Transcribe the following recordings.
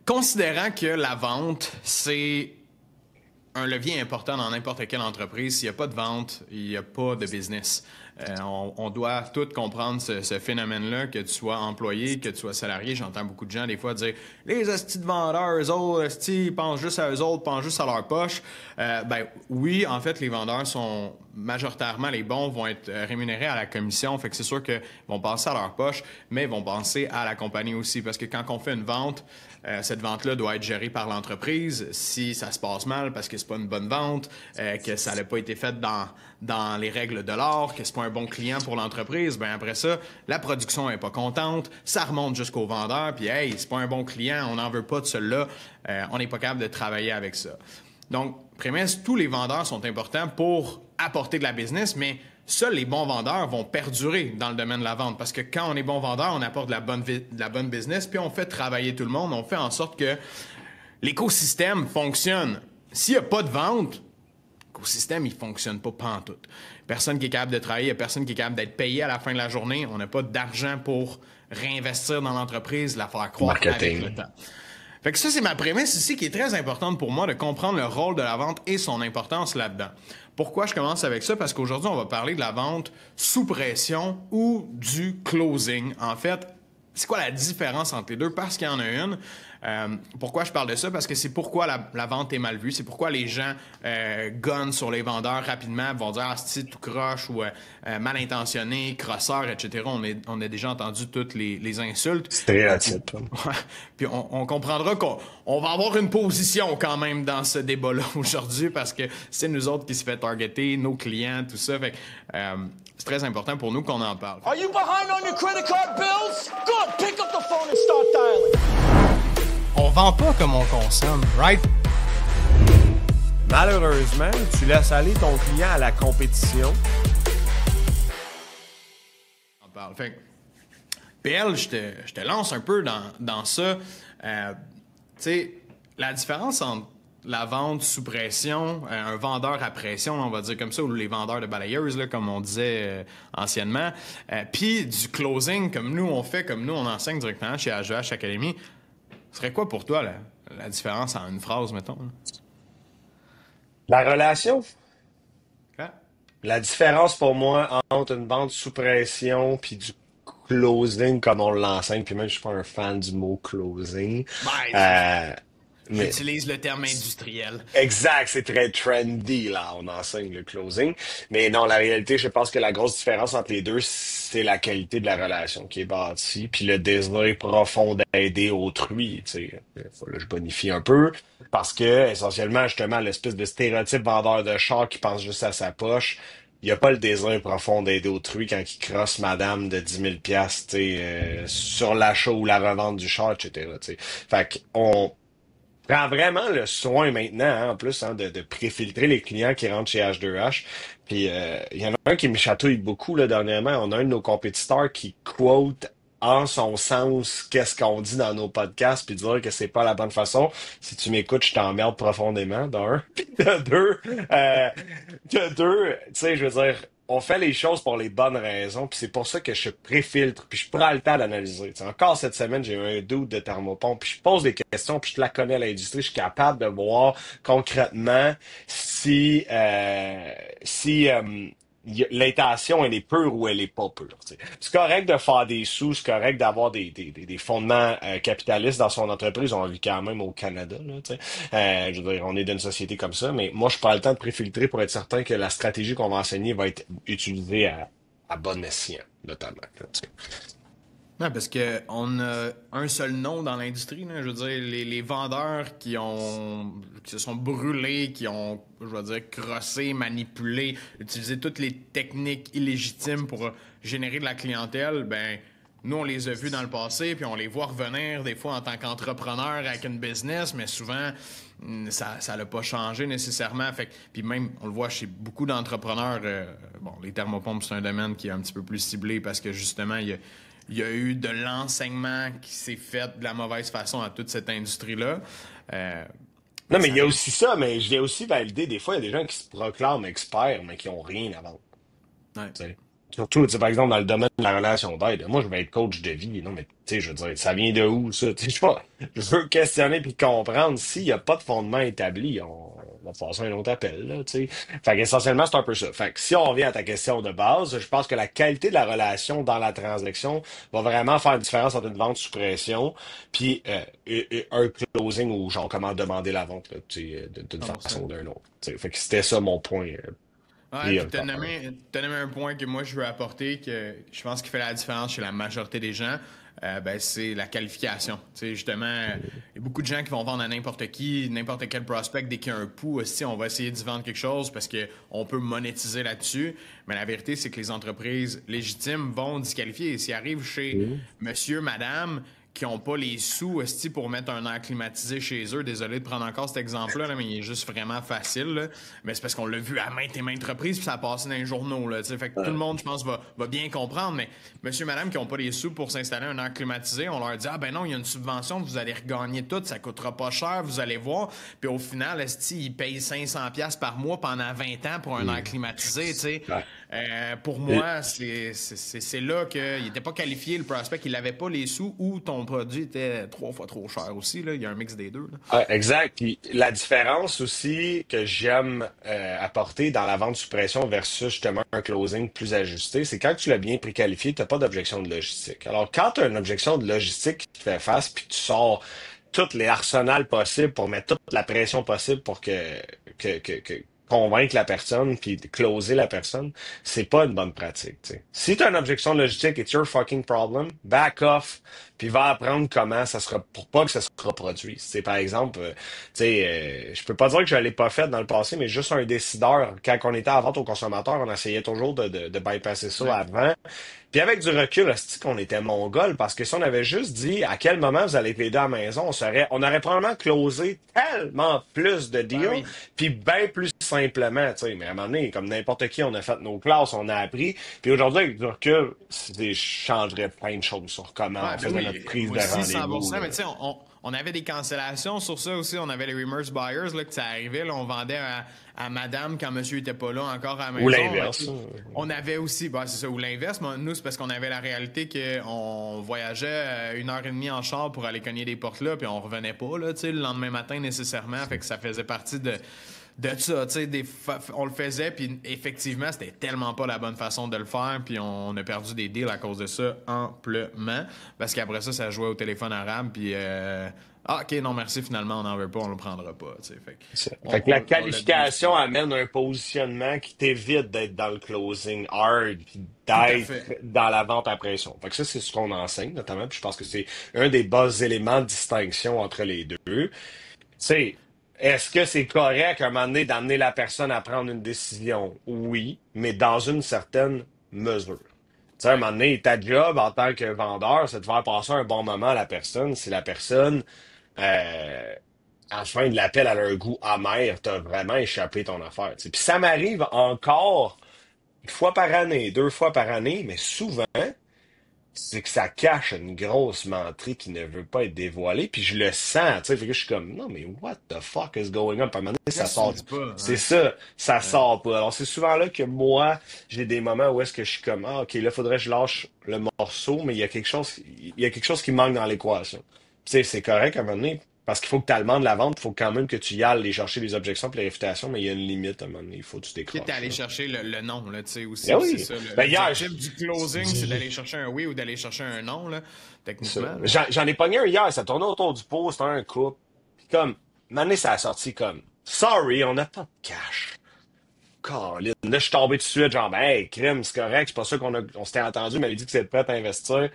considérant que la vente, c'est un levier important dans n'importe quelle entreprise. S'il n'y a pas de vente, il n'y a pas de business. On doit tous comprendre ce phénomène-là, que tu sois employé, que tu sois salarié. J'entends beaucoup de gens des fois dire « Les hosties de vendeurs, eux autres, hosties, ils pensent juste à eux autres, pensent juste à leur poche. » Oui, en fait, les vendeurs sont majoritairement, les bons vont être rémunérés à la commission. Fait que c'est sûr qu'ils vont penser à leur poche, mais ils vont penser à la compagnie aussi. Parce que quand on fait une vente, cette vente-là doit être gérée par l'entreprise. Si ça se passe mal parce que c'est pas une bonne vente, que ça n'a pas été fait dans les règles de l'art, que c'est pas un bon client pour l'entreprise, ben après ça, la production est pas contente, ça remonte jusqu'au vendeur, puis hey, c'est pas un bon client, on n'en veut pas de celui-là, on n'est pas capable de travailler avec ça. Donc, prémisse, tous les vendeurs sont importants pour apporter de la business, mais seuls les bons vendeurs vont perdurer dans le domaine de la vente. Parce que quand on est bon vendeur, on apporte de la bonne business, puis on fait travailler tout le monde. On fait en sorte que l'écosystème fonctionne. S'il n'y a pas de vente, l'écosystème, il ne fonctionne pas pantoute. Personne qui est capable de travailler, il n'y a personne qui est capable d'être payé à la fin de la journée. On n'a pas d'argent pour réinvestir dans l'entreprise, la faire croître avec le temps. Fait que ça, c'est ma prémisse ici qui est très importante pour moi de comprendre le rôle de la vente et son importance là-dedans. Pourquoi je commence avec ça? Parce qu'aujourd'hui, on va parler de la vente sous pression ou du closing. En fait, c'est quoi la différence entre les deux? Parce qu'il y en a une. Pourquoi je parle de ça? Parce que c'est pourquoi la vente est mal vue. C'est pourquoi les gens gunnent sur les vendeurs rapidement, vont dire « Ah, c'est tout croche » ou mal intentionné, crosseur, etc. On a déjà entendu toutes les insultes. Stéréotype. Puis on comprendra qu'on va avoir une position quand même dans ce débat-là aujourd'hui parce que c'est nous autres qui se fait targeter, nos clients, tout ça. Fait que, c'est très important pour nous qu'on en parle. Are you behind on your credit card bills? Good, pick up the phone and start dialing. On vend pas comme on consomme, right? Malheureusement, tu laisses aller ton client à la compétition. On parle. Fait que, PL, je te lance un peu dans ça. Tu sais, la différence entre la vente sous pression, un vendeur à pression, on va dire comme ça, ou les vendeurs de balayeuses, là, comme on disait anciennement, puis du closing, comme nous on fait, comme nous on enseigne directement chez AGH Academy. Ce serait quoi pour toi la différence en une phrase, mettons? La relation. Hein? La différence pour moi entre une vente sous pression puis du closing comme on l'enseigne, puis même je suis pas un fan du mot closing. Mais j'utilise le terme industriel. exact, c'est très trendy là, on enseigne le closing. Mais non, la réalité, je pense que la grosse différence entre les deux, c'est la qualité de la relation qui est bâtie, puis le désir profond d'aider autrui. Tu sais, là, je bonifie un peu parce que essentiellement, justement, l'espèce de stéréotype vendeur de char qui pense juste à sa poche. Il n'y a pas le désir profond d'aider autrui quand il crosse madame de 10 000 piastres, tu sais, sur l'achat ou la revente du char, etc. Tu sais. Fait qu'on prend vraiment le soin maintenant, hein, en plus, hein, de préfiltrer les clients qui rentrent chez H2H. Puis il y en a un qui me chatouille beaucoup là, dernièrement. On a un de nos compétiteurs qui quote en son sens qu'est-ce qu'on dit dans nos podcasts, puis dire que c'est pas la bonne façon. Si tu m'écoutes, je t'emmerde profondément, d'un. Puis de deux, tu sais, je veux dire, on fait les choses pour les bonnes raisons, puis c'est pour ça que je préfiltre, puis je prends le temps d'analyser. Tu sais, encore cette semaine, j'ai eu un doute de thermopompe, puis je pose des questions, puis je te la connais l'industrie, je suis capable de voir concrètement si l'intention, elle est pure ou elle est pas pure. Tu sais. C'est correct de faire des sous, c'est correct d'avoir des fondements capitalistes dans son entreprise. On vit quand même au Canada. Là, tu sais. Je veux dire, on est d'une société comme ça, mais moi, je prends le temps de préfiltrer pour être certain que la stratégie qu'on va enseigner va être utilisée à bon escient, notamment. Là, tu sais. Non, parce que on a un seul nom dans l'industrie. Là. Je veux dire, les vendeurs qui se sont brûlés, qui ont, je veux dire, crossé, manipulé, utilisé toutes les techniques illégitimes pour générer de la clientèle, ben nous, on les a vus dans le passé, puis on les voit revenir des fois en tant qu'entrepreneur avec une business, mais souvent, ça l'a pas changé nécessairement. Fait que, puis même, on le voit chez beaucoup d'entrepreneurs. Bon, les thermopompes, c'est un domaine qui est un petit peu plus ciblé parce que justement, il y a eu de l'enseignement qui s'est fait de la mauvaise façon à toute cette industrie-là. Non, mais il y a aussi ça, mais je l'ai aussi validé. Des fois, il y a des gens qui se proclament experts, mais qui ont rien à vendre. Ouais. Tu sais. Surtout, tu sais, par exemple, dans le domaine de la relation d'aide, moi, je vais être coach de vie. Non, mais, tu sais, je veux dire, ça vient de où, ça? Tu sais, je veux questionner puis comprendre s'il n'y a pas de fondement établi. On va passer un autre appel, là, tu sais. Fait qu'essentiellement, c'est un peu ça. Fait que si on revient à ta question de base, je pense que la qualité de la relation dans la transaction va vraiment faire une différence entre une vente sous pression puis et un closing ou genre comment demander la vente, là, tu sais, d'une façon 100%. ou d'une autre. Tu sais. Fait que c'était ça mon point Ouais, puis prioritaire. t'as nommé un point que moi je veux apporter, que je pense qui fait la différence chez la majorité des gens, ben, c'est la qualification. Tu sais, justement, il y a beaucoup de gens qui vont vendre à n'importe qui, n'importe quel prospect, dès qu'il y a un pouls, aussi, on va essayer d'y vendre quelque chose parce qu'on peut monétiser là-dessus. Mais la vérité, c'est que les entreprises légitimes vont disqualifier. S'ils arrivent chez monsieur, madame, qui n'ont pas les sous esti, pour mettre un air climatisé chez eux. Désolé de prendre encore cet exemple-là, là, mais il est juste vraiment facile. Là. Mais c'est parce qu'on l'a vu à maintes et maintes reprises, puis ça a passé dans les journaux. Là, fait que tout le monde, je pense, va bien comprendre. Mais monsieur, madame, qui n'ont pas les sous pour s'installer un air climatisé, on leur dit ah ben non, il y a une subvention, vous allez regagner tout, ça coûtera pas cher, vous allez voir. Puis au final, esti, ils payent 500$ par mois pendant 20 ans pour un air climatisé. Tu sais. Ouais. Pour moi, c'est là qu'il n'était pas qualifié, le prospect, il n'avait pas les sous ou ton produit était 3 fois trop cher aussi. Là. Il y a un mix des deux. Là. Ouais, exact. Puis la différence aussi que j'aime apporter dans la vente sous pression versus justement un closing plus ajusté, c'est quand tu l'as bien préqualifié, tu n'as pas d'objection de logistique. Alors, quand tu as une objection de logistique qui te fait face, puis tu sors tous les arsenals possibles pour mettre toute la pression possible pour que convaincre la personne puis closer la personne, c'est pas une bonne pratique. T'sais. Si tu as une objection de logistique, it's your fucking problem, back off, puis va apprendre comment ça sera pour pas que ça se reproduise. C'est par exemple, je peux pas dire que je l'ai pas fait dans le passé, mais juste un décideur, quand on était à vente aux consommateurs, on essayait toujours de bypasser ça Ouais. avant. Puis avec du recul, c'est qu'on était mongol parce que si on avait juste dit à quel moment vous allez plaider à la maison, on aurait probablement closé tellement plus de Ben deals, oui. puis bien plus simplement, tu sais. Mais à un moment donné, comme n'importe qui, on a fait nos classes, on a appris. Puis aujourd'hui, avec du recul, je changerais plein de choses sur comment Ouais, on ben faisait oui, notre prise moi de aussi, rendez-vous. 100%. Là. Mais tu sais, on avait des cancellations sur ça aussi. On avait les reverse buyers, là, que ça arrivait. Là, on vendait à madame quand monsieur était pas là encore à la Ou maison. l'inverse. On avait aussi, bah, c'est ça, ou l'inverse. Mais nous, c'est parce qu'on avait la réalité qu'on voyageait 1 heure et demie en char pour aller cogner des portes là, puis on revenait pas, là, tu sais, le lendemain matin nécessairement. Fait que ça faisait partie de ça, tu sais, on le faisait, puis effectivement, c'était tellement pas la bonne façon de le faire, puis on a perdu des deals à cause de ça amplement, parce qu'après ça, ça jouait au téléphone arabe, puis ok, non merci, finalement, on n'en veut pas, on le prendra pas, tu sais, Ça. on, Fait que la on l'a bien qualification expliqué. amène un positionnement qui t'évite d'être dans le closing hard, puis Tout à d'être fait. dans la vente à pression. Fait que ça, c'est ce qu'on enseigne, notamment, puis je pense que c'est un des bas éléments de distinction entre les deux. Tu sais, est-ce que c'est correct à un moment donné d'amener la personne à prendre une décision? Oui, mais dans une certaine mesure. Tu sais, à un Ouais. moment donné, ta job en tant que vendeur, c'est de faire passer un bon moment à la personne. Si la personne, euh, à la fin de l'appel, elle a un goût amer, t'as vraiment échappé ton affaire. Tu sais. Puis ça m'arrive encore 1 fois par année, 2 fois par année, mais souvent, c'est que ça cache une grosse menterie qui ne veut pas être dévoilée, puis je le sens, tu sais, fait que je suis comme, non, mais what the fuck is going on? Puis à un moment donné, ça Qu'est-ce que tu me sort, dis pas, c'est hein? ça, ça Ouais. sort pas. Alors c'est souvent là que moi, j'ai des moments où est-ce que je suis comme, ah, ok, là, faudrait que je lâche le morceau, mais il y a quelque chose qui manque dans l'équation. Tu sais, c'est correct à un moment donné, parce qu'il faut que tu demandes la vente, il faut quand même que tu y ailles les chercher les objections et les réfutations, mais il y a une limite à un moment donné, il faut que tu Quitte à décroches, aller là. chercher le non, là, tu sais, aussi, Ben puis c'est oui. ça. Ben hier, L'objectif du closing, c'est d'aller chercher un oui ou d'aller chercher un non, là, ça. techniquement, là. J'en ai pogné un hier, ça tournait autour du pot, c'était un couple. Puis comme, Mané, ça a sorti comme, sorry, on n'a pas de cash. Colin. Là, je suis tombé tout de suite, genre, ben, hey, crime, c'est correct, c'est pas ça on s'était entendu, il m'avait dit que c'était prêt à investir.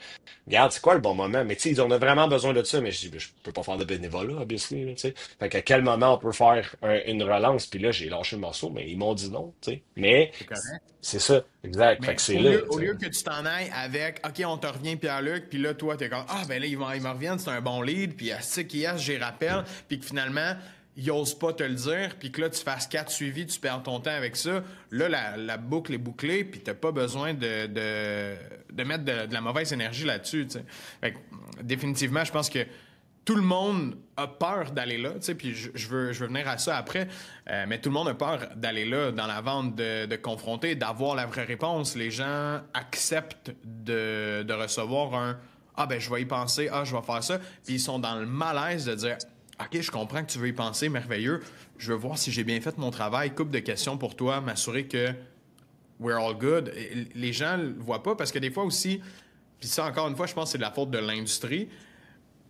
Regarde, c'est quoi le bon moment? Mais tu sais, on a vraiment besoin de ça, mais je dis, ben, je peux pas faire de bénévolat, obviously, là, tu sais. Fait qu'à quel moment on peut faire une relance? Puis là, j'ai lâché le morceau, mais ils m'ont dit non, tu sais. Mais, C'est correct. c'est ça, exact. Fait Mais que c'est là, au tu sais. lieu que tu t'en ailles avec OK, on te revient Pierre-Luc, puis là, toi, t'es comme ah, ben là, ils me reviennent, c'est un bon lead, puis à ce qui est, j'y rappelle, puis que finalement, ils osent pas te le dire, puis que là, tu fasses 4 suivis, tu perds ton temps avec ça. Là, la boucle est bouclée, puis t'as pas besoin de mettre de la mauvaise énergie là-dessus, tu sais. Fait que, définitivement, je pense que tout le monde a peur d'aller là, tu sais, puis je veux venir à ça après, mais tout le monde a peur d'aller là dans la vente, de confronter, d'avoir la vraie réponse. Les gens acceptent de recevoir un « Ah, ben je vais y penser, ah, je vais faire ça », puis ils sont dans le malaise de dire « OK, je comprends que tu veux y penser, merveilleux, je veux voir si j'ai bien fait mon travail, couple de questions pour toi, m'assurer que we're all good ». Les gens le voient pas parce que des fois aussi, puis ça encore une fois, je pense que c'est de la faute de l'industrie,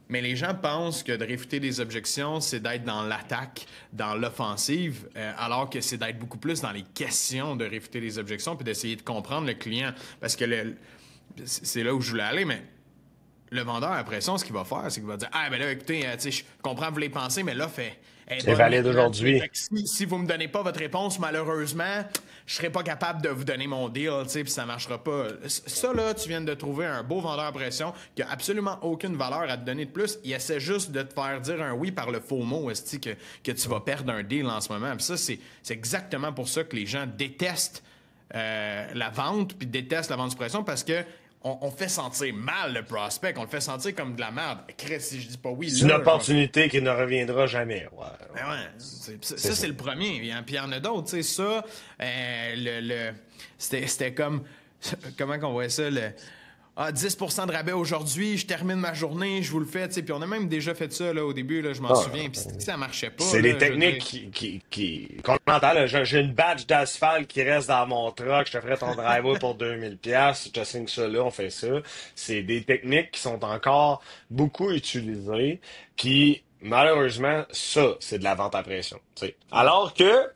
mais les gens pensent que de réfuter des objections, c'est d'être dans l'attaque, dans l'offensive, alors que c'est d'être beaucoup plus dans les questions de réfuter les objections puis d'essayer de comprendre le client. Parce que c'est là où je voulais aller, mais le vendeur, après ça, ce qu'il va faire, c'est qu'il va dire « Ah, ben là, écoutez, tu sais, je comprends, vous les pensez, mais l'offre c'est valide aujourd'hui. Si vous me donnez pas votre réponse, malheureusement, je serai pas capable de vous donner mon deal, tu sais, puis ça marchera pas. » Ça, là, tu viens de trouver un beau vendeur à pression qui a absolument aucune valeur à te donner de plus. Il essaie juste de te faire dire un oui par le faux mot, que tu vas perdre un deal en ce moment. Puis ça, c'est exactement pour ça que les gens détestent la vente, puis détestent la vente sous pression, parce que on fait sentir mal le prospect, on le fait sentir comme de la merde. Chris, si je dis pas oui, c'est une opportunité qui ne reviendra jamais. Ouais. Ben ouais, ça c'est le premier. Puis il y en a d'autres, tu sais, ça, c'était comme, comment qu'on voit ça, 10% de rabais aujourd'hui, je termine ma journée, je vous le fais, tu sais. Puis on a même déjà fait ça là, au début, là, je m'en souviens, puis ça marchait pas. C'est là, des techniques qu'on entend. Là, j'ai une badge d'asphalte qui reste dans mon truck, je te ferai ton driveway pour 2000$, je te signe ça là, on fait ça. C'est des techniques qui sont encore beaucoup utilisées, puis malheureusement, ça, c'est de la vente à pression. T'sais. Alors que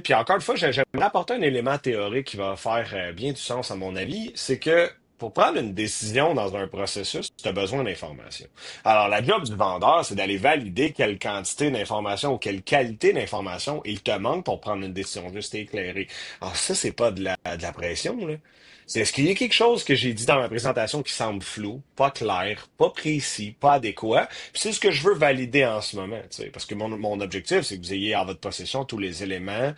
puis encore une fois, j'aimerais apporter un élément théorique qui va faire bien du sens à mon avis, c'est que pour prendre une décision dans un processus, tu as besoin d'informations. Alors, la job du vendeur, c'est d'aller valider quelle quantité d'informations ou quelle qualité d'informations il te manque pour prendre une décision juste et éclairée. Alors ça, c'est pas de la pression, là. Est-ce qu'il y a quelque chose que j'ai dit dans ma présentation qui semble flou, pas clair, pas précis, pas adéquat? Puis c'est ce que je veux valider en ce moment, tu sais, parce que mon objectif, c'est que vous ayez en votre possession tous les éléments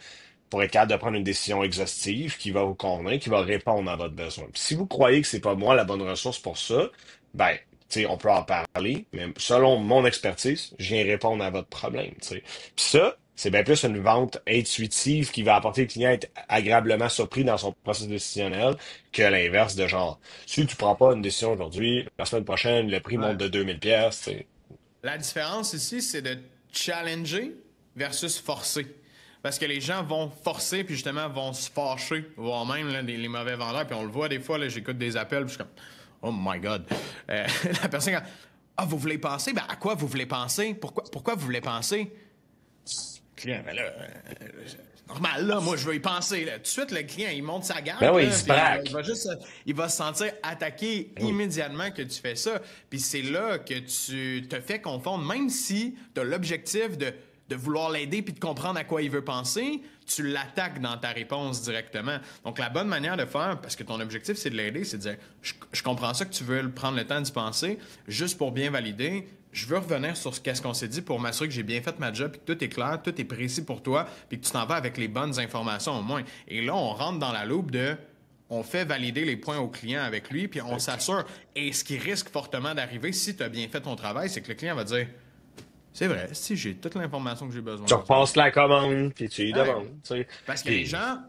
pour être capable de prendre une décision exhaustive qui va vous convenir, qui va répondre à votre besoin. Puis si vous croyez que c'est pas moi la bonne ressource pour ça, ben, tu sais, on peut en parler, mais selon mon expertise, je viens répondre à votre problème, tu sais. Puis ça, c'est bien plus une vente intuitive qui va apporter le client à être agréablement surpris dans son processus décisionnel que l'inverse de genre, si tu prends pas une décision aujourd'hui, la semaine prochaine, le prix monte de 2000$. T'sais. La différence ici, c'est de challenger versus forcer. Parce que les gens vont forcer, puis justement vont se fâcher, voire même là, les mauvais vendeurs. Puis on le voit des fois, là, j'écoute des appels, puis je suis comme « Oh my God! » La personne « Ah, vous voulez penser? Ben à quoi vous voulez penser? Pourquoi vous voulez penser? » Client, ben là, normal, là, moi, je veux y penser. Là. Tout de suite, le client, il monte sa garde. Ben oui, là, il se braque. Il va se sentir attaqué immédiatement que tu fais ça. Puis c'est là que tu te fais confondre. Même si tu as l'objectif de vouloir l'aider puis de comprendre à quoi il veut penser, tu l'attaques dans ta réponse directement. Donc, la bonne manière de faire, parce que ton objectif, c'est de l'aider, c'est de dire je comprends ça que tu veux prendre le temps d'y penser, juste pour bien valider. Je veux revenir sur qu'est-ce qu'on s'est dit pour m'assurer que j'ai bien fait ma job, puis que tout est clair, tout est précis pour toi, puis que tu t'en vas avec les bonnes informations au moins. Et là, on rentre dans la loupe on fait valider les points au client avec lui, puis on s'assure. Et ce qui risque fortement d'arriver, si tu as bien fait ton travail, c'est que le client va dire « C'est vrai, si j'ai toute l'information que j'ai besoin. » Tu repasses la commande, puis tu y demandes. Parce que les gens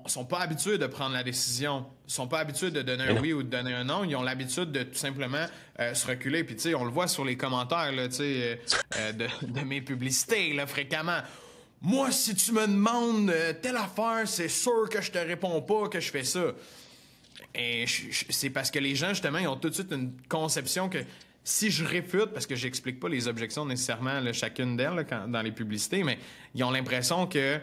sont pas habitués de prendre la décision. Ils sont pas habitués de donner un oui ou de donner un non. Ils ont l'habitude de tout simplement se reculer. Puis, tu sais, on le voit sur les commentaires là, de mes publicités là, fréquemment. Moi, si tu me demandes telle affaire, c'est sûr que je te réponds pas que je fais ça. Et c'est parce que les gens, justement, ils ont tout de suite une conception que si je réfute, parce que j'explique pas les objections nécessairement, là, chacune d'elles là, dans les publicités, mais ils ont l'impression que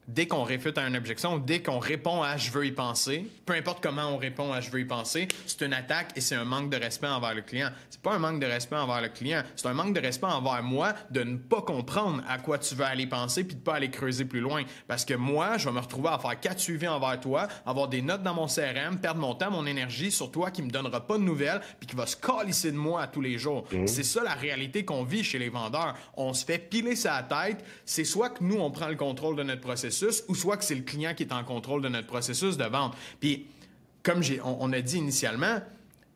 dès qu'on réfute à une objection, dès qu'on répond à « je veux y penser », peu importe comment on répond à « je veux y penser », c'est une attaque et c'est un manque de respect envers le client. C'est pas un manque de respect envers le client, c'est un manque de respect envers moi de ne pas comprendre à quoi tu veux aller penser puis de pas aller creuser plus loin. Parce que moi, je vais me retrouver à faire 4 suivis envers toi, avoir des notes dans mon CRM, perdre mon temps, mon énergie sur toi qui me donnera pas de nouvelles puis qui va se calisser de moi à tous les jours. C'est ça la réalité qu'on vit chez les vendeurs. On se fait piler sa tête. C'est soit que nous, on prend le contrôle de notre processus, ou soit que c'est le client qui est en contrôle de notre processus de vente. Puis, comme on a dit initialement,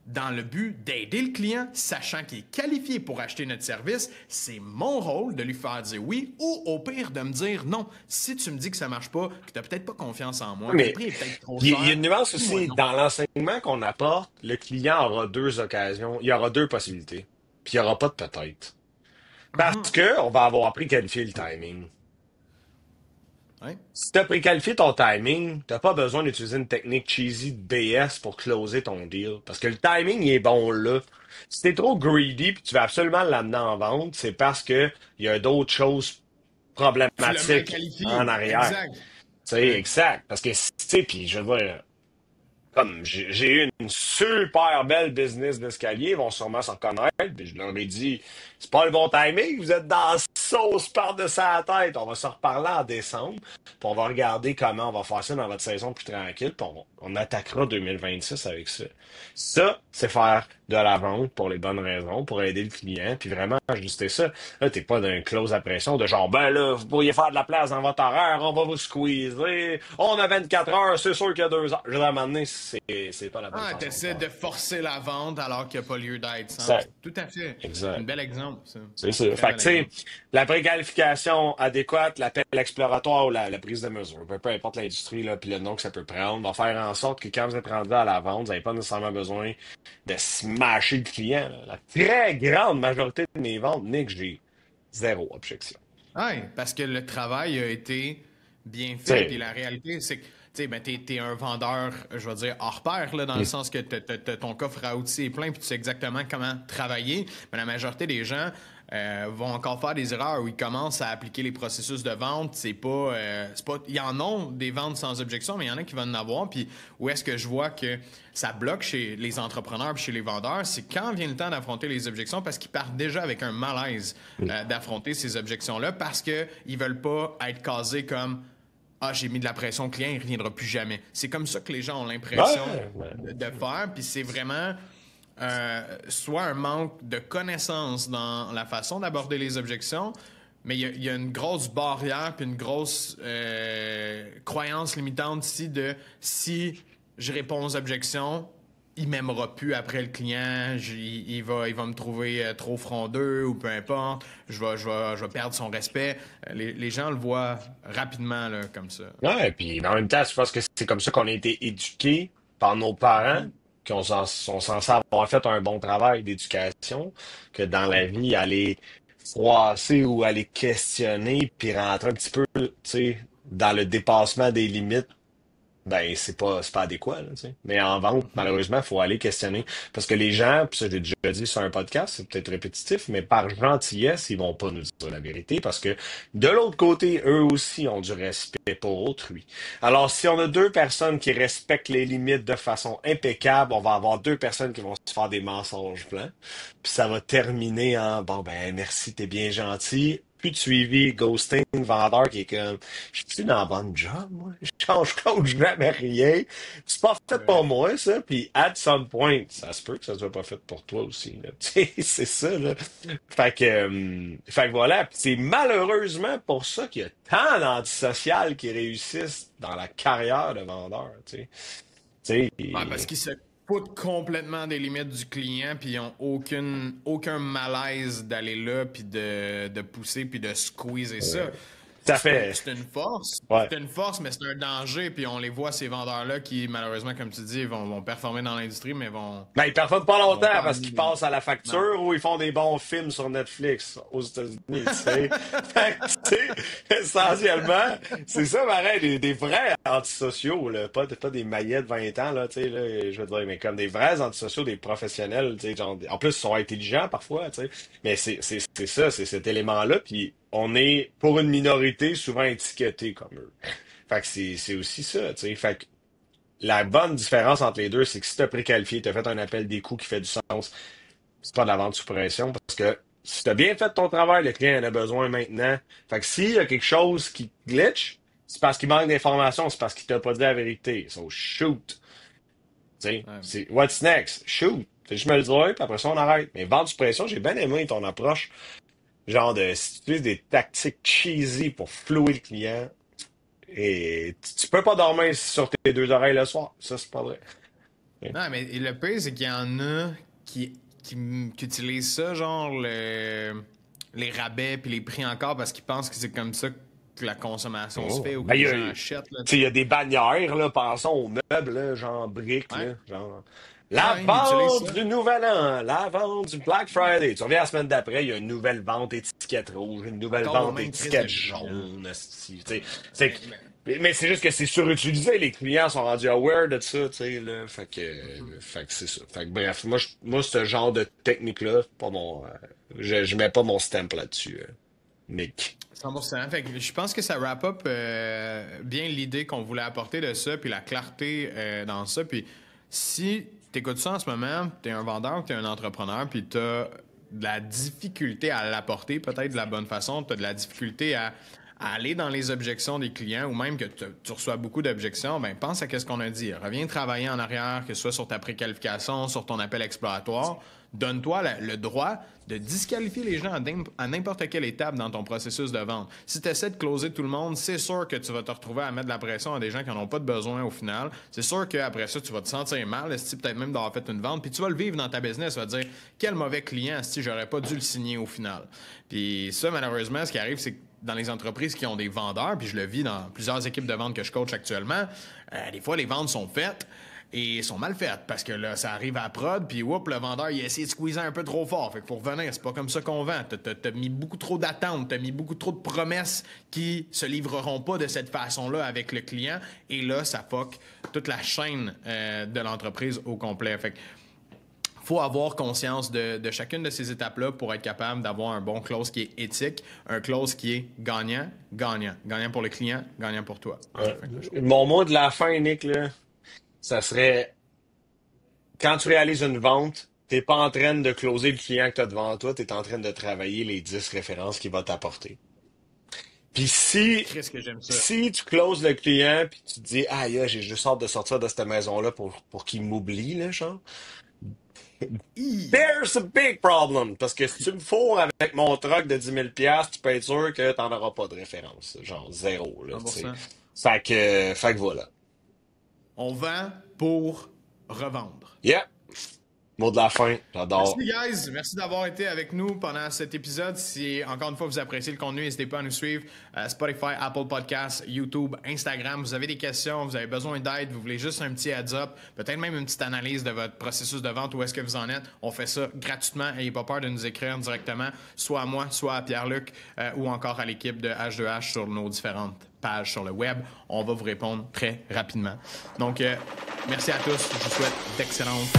dans le but d'aider le client, sachant qu'il est qualifié pour acheter notre service. C'est mon rôle de lui faire dire oui ou au pire de me dire non. Si tu me dis que ça marche pas, que tu n'as peut-être pas confiance en moi, que le Mais prix est peut-être trop il cher, y a une nuance dis-moi aussi. non. Dans l'enseignement qu'on apporte, le client aura deux occasions, il y aura deux possibilités. Puis il n'y aura pas de peut-être. Parce que on va avoir préqualifié le timing. Ouais. Si tu as préqualifié ton timing, tu n'as pas besoin d'utiliser une technique cheesy de BS pour closer ton deal. Parce que le timing il est bon là. Si tu es trop greedy puis tu veux absolument l'amener en vente, c'est parce que il y a d'autres choses Tu l'as mal problématiques qualifié. en arrière. Exact. Tu sais, Ouais. exact. Parce que, tu sais, puis je vois, comme j'ai eu une super belle business d'escalier, ils vont sûrement s'en reconnaître. Puis je leur ai dit, c'est pas le bon timing, vous êtes dans la sauce par-dessus la tête. On va se reparler en décembre, puis on va regarder comment on va faire ça dans votre saison plus tranquille, puis on attaquera 2026 avec ça. Ça, c'est faire de la vente pour les bonnes raisons, pour aider le client, puis vraiment ajuster ça. Là, t'es pas d'un close à pression de genre, ben là, vous pourriez faire de la place dans votre horaire, on va vous squeezer, on a 24 heures, c'est sûr qu'il y a 2 heures. Je veux dire, à un moment donné, c'est pas la bonne Ah, façon de t'essaies faire. de forcer la vente alors qu'il n'y a pas lieu d'être. Exact. Tout à fait. Exact. Un bel exemple, ça. C'est ça. Très Fait bel que, tu sais, exemple. la préqualification adéquate, l'appel exploratoire ou la prise de mesure, peu importe l'industrie, là, puis le nom que ça peut prendre, va faire en sorte que quand vous êtes rendu à la vente, vous n'avez pas nécessairement besoin de smasher le client, là. La très grande majorité de mes ventes, Nick, j'ai zéro objection. Oui, parce que le travail a été bien Tu fait. Puis sais, la réalité, c'est que ben, t'es un vendeur, je vais dire, hors pair, là, dans le sens que ton coffre à outils est plein puis tu sais exactement comment travailler. Mais la majorité des gens vont encore faire des erreurs où ils commencent à appliquer les processus de vente. C'est pas, il y en a des ventes sans objection, mais il y en a qui vont en avoir. Puis où est-ce que je vois que ça bloque chez les entrepreneurs puis chez les vendeurs, c'est quand vient le temps d'affronter les objections parce qu'ils partent déjà avec un malaise d'affronter ces objections-là parce qu'ils veulent pas être casés comme ah, j'ai mis de la pression au client, il ne reviendra plus jamais. C'est comme ça que les gens ont l'impression ouais. de faire, puis c'est vraiment soit un manque de connaissance dans la façon d'aborder les objections, mais il y a une grosse barrière puis une grosse croyance limitante ici de si je réponds aux objections, il m'aimera plus après le client, il va me trouver trop frondeux ou peu importe, je vais perdre son respect. Les gens le voient rapidement là, comme ça. Ouais, puis en même temps, je pense que c'est comme ça qu'on a été éduqués par nos parents, sont censés avoir fait un bon travail d'éducation, que dans la vie, aller froisser ou aller questionner, puis rentrer un petit peu, tu sais, dans le dépassement des limites, ben c'est pas adéquat, là, tu sais. Mais en vente, malheureusement, il faut aller questionner. Parce que les gens, puis ça j'ai déjà dit sur un podcast, c'est peut-être répétitif, mais par gentillesse, ils vont pas nous dire la vérité parce que de l'autre côté, eux aussi ont du respect pour autrui. Alors, si on a deux personnes qui respectent les limites de façon impeccable, on va avoir deux personnes qui vont se faire des mensonges blancs. Puis ça va terminer en bon ben merci, t'es bien gentil. Plus de suivi, ghosting, vendeur qui est comme je suis dans la bonne job, moi. Je coach jamais rien. C'est pas fait pour moi, ça. Puis at some point, ça se peut que ça soit pas fait pour toi aussi, là. Tu sais, c'est ça, là. Fait que voilà. Puis c'est malheureusement pour ça qu'il y a tant d'antisociales qui réussissent dans la carrière de vendeur, tu sais. Tu Ouais, parce sais, qu'ils se foutent complètement des limites du client, puis ils ont aucun malaise d'aller là, puis de pousser, puis de squeezer ça. ça fait. C'est une force. Ouais. C'est une force, mais c'est un danger. Puis on les voit, ces vendeurs-là, qui, malheureusement, comme tu dis, vont performer dans l'industrie, mais Ben, ils performent pas vont longtemps pas parce qu'ils amener. passent à la Non. facture ou ils font des bons films sur Netflix aux États-Unis, tu sais. Fait que, tu sais, essentiellement, c'est ça, pareil, des vrais antisociaux, là. Pas des maillets de 20 ans, là, tu sais, là, je veux dire, mais comme des vrais antisociaux, des professionnels, tu sais, genre, en plus, ils sont intelligents parfois, tu sais. Mais c'est ça, c'est cet élément-là, puis on est, pour une minorité, souvent étiqueté comme eux. Fait que c'est aussi ça, tu sais. Fait que la bonne différence entre les deux, c'est que si tu as préqualifié, tu as fait un appel des coûts qui fait du sens, c'est pas de la vente sous pression parce que si tu as bien fait ton travail, le client en a besoin maintenant. Fait que s'il y a quelque chose qui glitch, c'est parce qu'il manque d'informations, c'est parce qu'il t'a pas dit la vérité. So shoot. Tu sais, Ouais. c'est what's next? Shoot. Fais juste me le dire, puis après ça, on arrête. Mais vente sous pression, j'ai bien aimé ton approche. Genre de si tu utilises des tactiques cheesy pour flouer le client. Et tu peux pas dormir sur tes deux oreilles le soir. Ça, c'est pas vrai. Non, mais le pire, c'est qu'il y en a qui utilisent ça, genre les rabais puis les prix encore parce qu'ils pensent que c'est comme ça que la consommation se fait ou que les gens achètent. Là, il y a des bannières, là, pensons aux meubles, là, genre briques, ouais. là, genre. La Ouais, ils vente utilisent ça. du Nouvel An, la vente du Black Friday. Tu reviens la semaine d'après, il y a une nouvelle vente étiquette rouge, une nouvelle Encore au vente même étiquette Christ de prix, jaune. esti, tu sais. Mais c'est juste que c'est surutilisé, les clients sont rendus aware de ça, tu sais, là. Fait que c'est ça. Fait que bref, moi ce genre de technique-là, pas mon, je mets pas mon stamp là-dessus, Nick. 100%. Fait que je pense que ça wrap up bien l'idée qu'on voulait apporter de ça, puis la clarté dans ça. Puis si t'écoutes ça en ce moment, t'es un vendeur, t'es un entrepreneur, puis t'as de la difficulté à l'apporter, peut-être de la bonne façon, t'as de la difficulté à aller dans les objections des clients ou même que tu reçois beaucoup d'objections, ben pense à ce qu'on a dit. Reviens travailler en arrière, que ce soit sur ta préqualification, sur ton appel exploratoire. Donne-toi le droit de disqualifier les gens à n'importe quelle étape dans ton processus de vente. Si tu essaies de closer tout le monde, c'est sûr que tu vas te retrouver à mettre de la pression à des gens qui n'en ont pas de besoin au final. C'est sûr qu'après ça, tu vas te sentir mal, peut-être même d'avoir fait une vente, puis tu vas le vivre dans ta business, tu vas te dire « Quel mauvais client, si j'aurais pas dû le signer au final. » Puis ça, malheureusement, ce qui arrive, c'est que dans les entreprises qui ont des vendeurs, puis je le vis dans plusieurs équipes de vente que je coach actuellement, des fois, les ventes sont faites et sont mal faites parce que là, ça arrive à la prod, puis le vendeur, il a essayé de squeezer un peu trop fort. Fait que pour revenir, c'est pas comme ça qu'on vend. T'as mis beaucoup trop d'attentes, t'as mis beaucoup trop de promesses qui se livreront pas de cette façon-là avec le client, et là, ça fuck toute la chaîne de l'entreprise au complet. Fait que faut avoir conscience de chacune de ces étapes-là pour être capable d'avoir un bon close qui est éthique, un close qui est gagnant, gagnant. Gagnant pour le client, gagnant pour toi. Mon mot de la fin, Nick, là, ça serait quand tu réalises une vente, t'es pas en train de closer le client que tu as devant toi, tu es en train de travailler les 10 références qu'il va t'apporter. Puis Qu'est-ce que j'aime ça. si tu closes le client puis tu te dis aïe, j'ai juste hâte de sortir de cette maison-là pour qu'il m'oublie, là, genre. There's a big problem. Parce que si tu me fourres avec mon truck de 10 000 $, tu peux être sûr que t'en auras pas de référence. Genre zéro, là, tu sais. 100%. Fait que voilà. On vend pour revendre. Yeah. Mot de la fin, j'adore. Merci, guys. Merci d'avoir été avec nous pendant cet épisode. Si, encore une fois, vous appréciez le contenu, n'hésitez pas à nous suivre. Spotify, Apple Podcasts, YouTube, Instagram. Vous avez des questions, vous avez besoin d'aide, vous voulez juste un petit heads-up, peut-être même une petite analyse de votre processus de vente, où est-ce que vous en êtes. On fait ça gratuitement. N'ayez pas peur de nous écrire directement, soit à moi, soit à Pierre-Luc, ou encore à l'équipe de H2H sur nos différentes pages sur le web. On va vous répondre très rapidement. Donc, merci à tous. Je vous souhaite d'excellentes